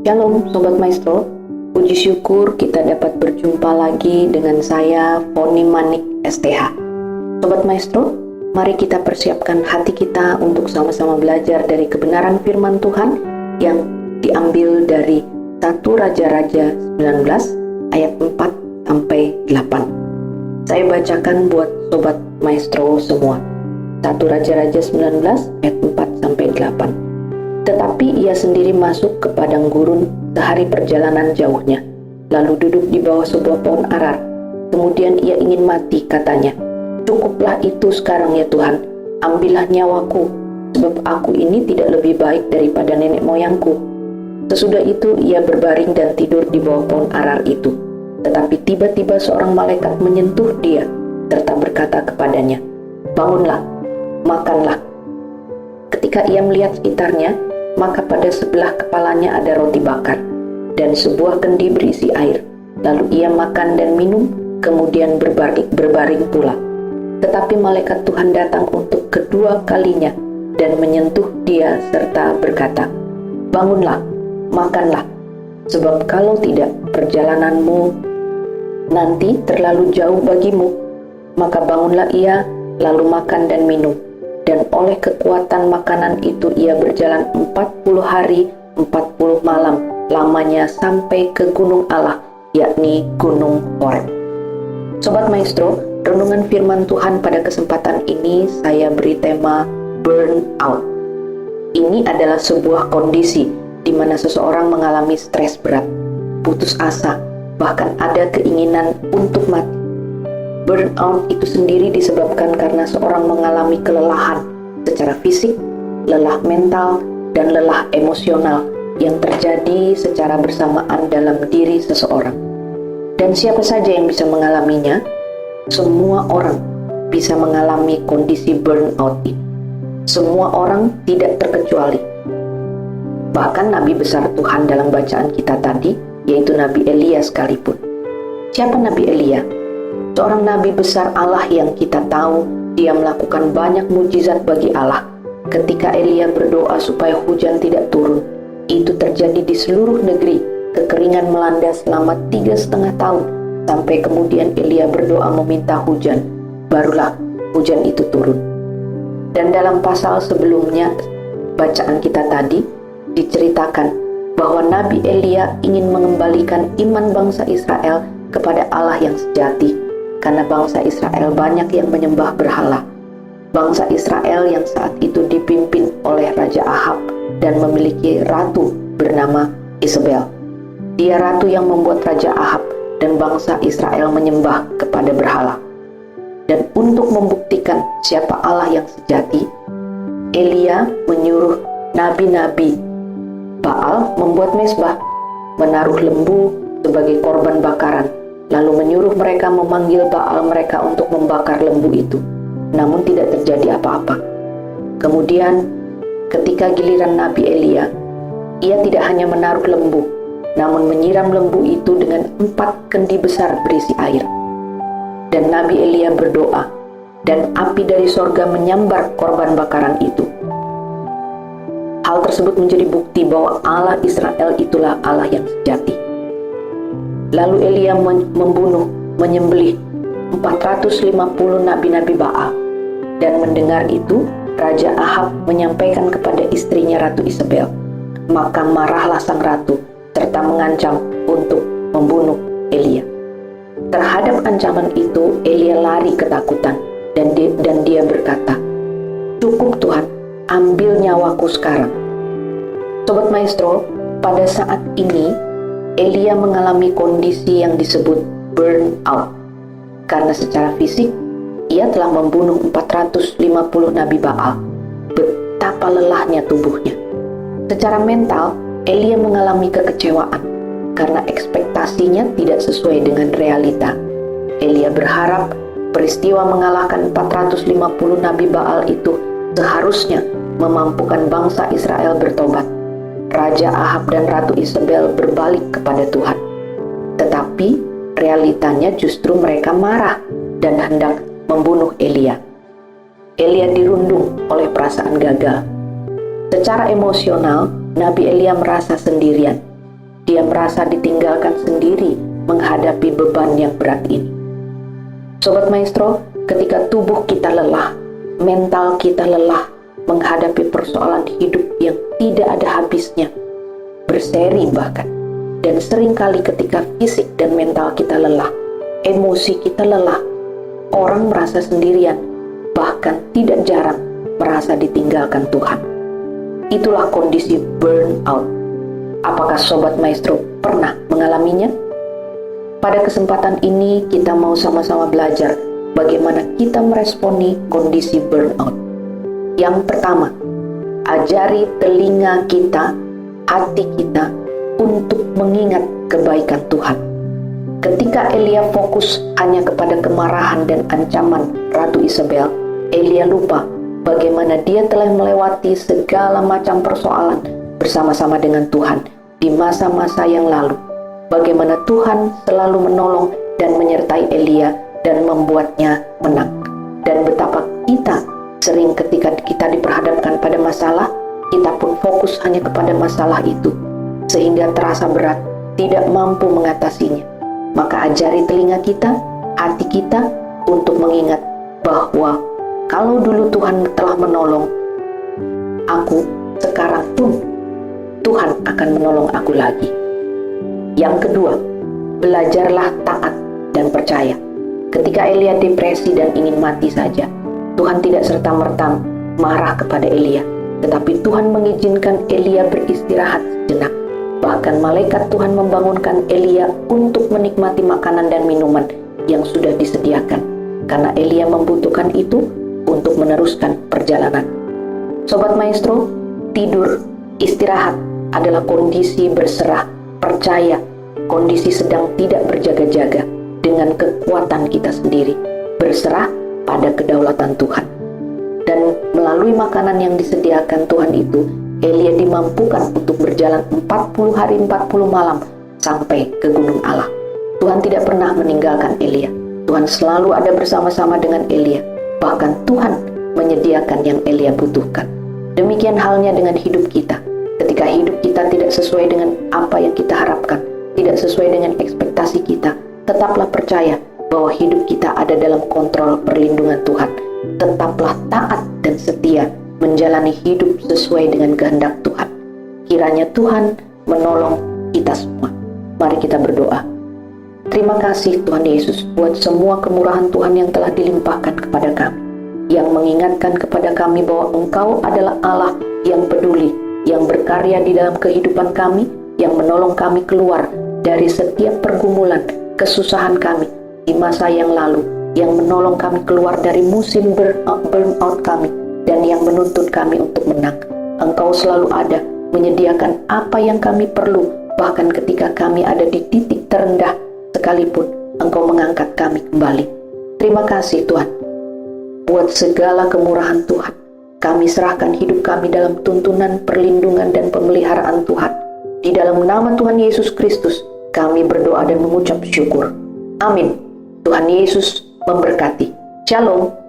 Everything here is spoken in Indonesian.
Shalom Sobat Maestro, puji syukur kita dapat berjumpa lagi dengan saya Foni Manik STH. Sobat Maestro, mari kita persiapkan hati kita untuk sama-sama belajar dari kebenaran firman Tuhan yang diambil dari 1 Raja-Raja 19 ayat 4 sampai 8. Saya bacakan buat Sobat Maestro semua. 1 Raja-Raja 19 ayat 4 sampai 8. Tetapi ia sendiri masuk ke padang gurun sehari perjalanan jauhnya, lalu duduk di bawah sebuah pohon arar. Kemudian ia ingin mati, katanya, "Cukuplah itu sekarang ya Tuhan, ambillah nyawaku, sebab aku ini tidak lebih baik daripada nenek moyangku." Sesudah itu ia berbaring dan tidur di bawah pohon arar itu. Tetapi tiba-tiba seorang malaikat menyentuh dia, serta berkata kepadanya, "Bangunlah, makanlah." Ketika ia melihat sekitarnya, maka pada sebelah kepalanya ada roti bakar dan sebuah kendi berisi air. Lalu ia makan dan minum, kemudian berbaring pula. Tetapi malaikat Tuhan datang untuk kedua kalinya dan menyentuh dia serta berkata, "Bangunlah, makanlah, sebab kalau tidak perjalananmu nanti terlalu jauh bagimu." Maka bangunlah ia, lalu makan dan minum. Dan oleh kekuatan makanan itu ia berjalan 40 hari 40 malam lamanya sampai ke gunung Allah, yakni Gunung Horeb. Sobat Maestro, renungan firman Tuhan pada kesempatan ini saya beri tema burnout. Ini adalah sebuah kondisi di mana seseorang mengalami stres berat, putus asa, bahkan ada keinginan untuk mati. Burnout itu sendiri disebabkan karena seorang mengalami kelelahan secara fisik, lelah mental, dan lelah emosional yang terjadi secara bersamaan dalam diri seseorang. Dan siapa saja yang bisa mengalaminya? Semua orang bisa mengalami kondisi burnout ini. Semua orang tidak terkecuali. Bahkan Nabi besar Tuhan dalam bacaan kita tadi, yaitu Nabi Elia sekalipun. Siapa Nabi Elia? Seorang nabi besar Allah yang kita tahu dia melakukan banyak mujizat bagi Allah. Ketika Elia berdoa supaya hujan tidak turun, itu terjadi di seluruh negeri. Kekeringan melanda selama 3,5 tahun, sampai kemudian Elia berdoa meminta hujan, barulah hujan itu turun. Dan dalam pasal sebelumnya, bacaan kita tadi, diceritakan bahwa Nabi Elia ingin mengembalikan iman bangsa Israel kepada Allah yang sejati. Karena bangsa Israel banyak yang menyembah berhala. Bangsa Israel yang saat itu dipimpin oleh Raja Ahab dan memiliki ratu bernama Isabel. Dia ratu yang membuat Raja Ahab dan bangsa Israel menyembah kepada berhala. Dan untuk membuktikan siapa Allah yang sejati, Elia menyuruh nabi-nabi Baal membuat mezbah, menaruh lembu sebagai korban bakaran, lalu menyuruh mereka memanggil Baal mereka untuk membakar lembu itu. Namun tidak terjadi apa-apa. Kemudian ketika giliran Nabi Elia, ia tidak hanya menaruh lembu, namun menyiram lembu itu dengan 4 kendi besar berisi air. Dan Nabi Elia berdoa, dan api dari sorga menyambar korban bakaran itu. Hal tersebut menjadi bukti bahwa Allah Israel itulah Allah yang sejati. Lalu Elia menyembelih 450 nabi-nabi Baal. Dan mendengar itu, Raja Ahab menyampaikan kepada istrinya Ratu Isabel. Maka marahlah sang ratu, serta mengancam untuk membunuh Elia. Terhadap ancaman itu, Elia lari ketakutan, dan dia berkata, "Cukup Tuhan, ambil nyawaku sekarang." Sobat Maestro, pada saat ini, Elia mengalami kondisi yang disebut burnout. Karena secara fisik, ia telah membunuh 450 nabi Baal. Betapa lelahnya tubuhnya. Secara mental, Elia mengalami kekecewaan karena ekspektasinya tidak sesuai dengan realita. Elia berharap peristiwa mengalahkan 450 nabi Baal itu seharusnya memampukan bangsa Israel bertobat. Raja Ahab dan Ratu Isabel berbalik kepada Tuhan. Tetapi realitanya justru mereka marah dan hendak membunuh Elia. Elia dirundung oleh perasaan gagal. Secara emosional, Nabi Elia merasa sendirian. dia merasa ditinggalkan sendiri menghadapi beban yang berat ini. Sobat Maestro, ketika tubuh kita lelah, mental kita lelah menghadapi persoalan hidup yang tidak ada habisnya, berseri bahkan, dan seringkali ketika fisik dan mental kita lelah, emosi kita lelah, orang merasa sendirian, bahkan tidak jarang merasa ditinggalkan Tuhan. Itulah kondisi burnout. Apakah Sobat Maestro pernah mengalaminya? Pada kesempatan ini kita mau sama-sama belajar bagaimana kita meresponi kondisi burnout. Yang pertama, ajari telinga kita, hati kita untuk mengingat kebaikan Tuhan. Ketika Elia fokus hanya kepada kemarahan dan ancaman Ratu Isabel, Elia lupa bagaimana dia telah melewati segala macam persoalan bersama-sama dengan Tuhan di masa-masa yang lalu. Bagaimana Tuhan selalu menolong dan menyertai Elia dan membuatnya menang. Dan betapa kita sering ketika kita diperhadapkan pada masalah, kita pun fokus hanya kepada masalah itu, sehingga terasa berat, tidak mampu mengatasinya. Maka ajari telinga kita, hati kita untuk mengingat bahwa kalau dulu Tuhan telah menolong aku, sekarang pun Tuhan akan menolong aku lagi. Yang kedua, belajarlah taat dan percaya. Ketika Elia depresi dan ingin mati saja, Tuhan tidak serta-merta marah kepada Elia, tetapi Tuhan mengizinkan Elia beristirahat sejenak. Bahkan malaikat Tuhan membangunkan Elia untuk menikmati makanan dan minuman yang sudah disediakan, karena Elia membutuhkan itu untuk meneruskan perjalanan. Sobat Maestro, tidur, istirahat adalah kondisi berserah, percaya, kondisi sedang tidak berjaga-jaga dengan kekuatan kita sendiri, berserah pada kedaulatan Tuhan. Dan melalui makanan yang disediakan Tuhan itu, Elia dimampukan untuk berjalan 40 hari 40 malam sampai ke Gunung Allah. Tuhan tidak pernah meninggalkan Elia. Tuhan selalu ada bersama-sama dengan Elia. Bahkan Tuhan menyediakan yang Elia butuhkan. Demikian halnya dengan hidup kita. Ketika hidup kita tidak sesuai dengan apa yang kita harapkan, tidak sesuai dengan ekspektasi kita, tetaplah percaya bahwa hidup kita ada dalam kontrol perlindungan Tuhan. Tetaplah taat dan setia menjalani hidup sesuai dengan kehendak Tuhan. Kiranya Tuhan menolong kita semua. Mari kita berdoa. Terima kasih Tuhan Yesus buat semua kemurahan Tuhan yang telah dilimpahkan kepada kami, yang mengingatkan kepada kami bahwa Engkau adalah Allah yang peduli, yang berkarya di dalam kehidupan kami, yang menolong kami keluar dari setiap pergumulan, kesusahan kami di masa yang lalu, yang menolong kami keluar dari musim burnout kami, dan yang menuntut kami untuk menang. Engkau selalu ada, menyediakan apa yang kami perlu, bahkan ketika kami ada di titik terendah sekalipun, Engkau mengangkat kami kembali. Terima kasih Tuhan, buat segala kemurahan Tuhan. Kami serahkan hidup kami dalam tuntunan, perlindungan, dan pemeliharaan Tuhan. Di dalam nama Tuhan Yesus Kristus, kami berdoa dan mengucap syukur. Amin. Tuhan Yesus memberkati. Shalom.